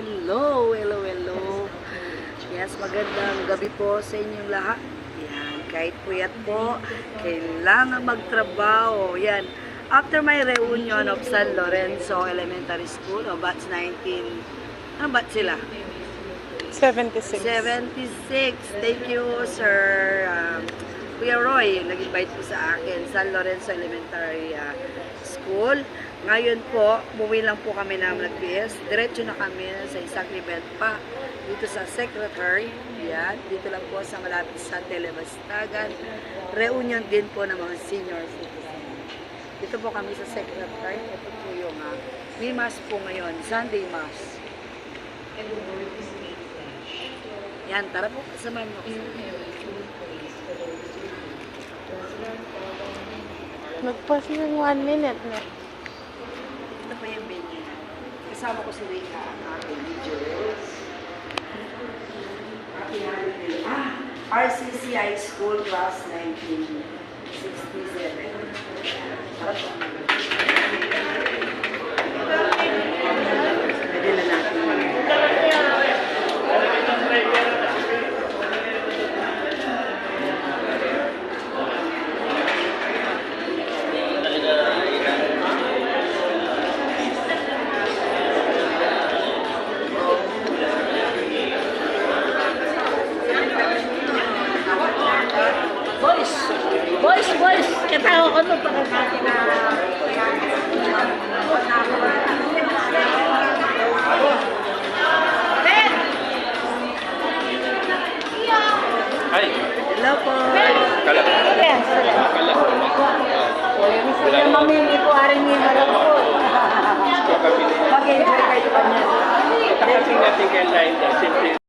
hello, hello, hello. Yes, magandang gabi po sa inyong lahat. Yan, kahit puyat po, kailangan magtrabaho. Yan, after my reunion of San Lorenzo Elementary School, o batch 19, ano batch sila? 76. 76. Thank you, sir. Kuya Roy, nag-invite po sa akin, San Lorenzo Elementary School. Ngayon po, umuwi lang po kami ng nag-PS. Diretso na kami sa isang event pa dito sa Secretary. Yan, dito lang po sa malapit sa Telebastagan. Reunion din po ng mga senior citizens. Dito po kami sa Secretary. Ito po yung may mass po ngayon, Sunday Mass. Yan, tara po, kasama mo. Nagpas ng 1 minute na. Ito pa yung venue. Kasama ko si Rika, ang aking video. RCC High School, class 1967. Tara po. Pwede na natin. Boys, katawa ko nung pagkakati na Ben! Ay, Hello po. kalat. Yes. Kalat. Kaya mamili po aring yung alam ko. Mag-enjoy kayo kanya. Takating natin kay line. Simple.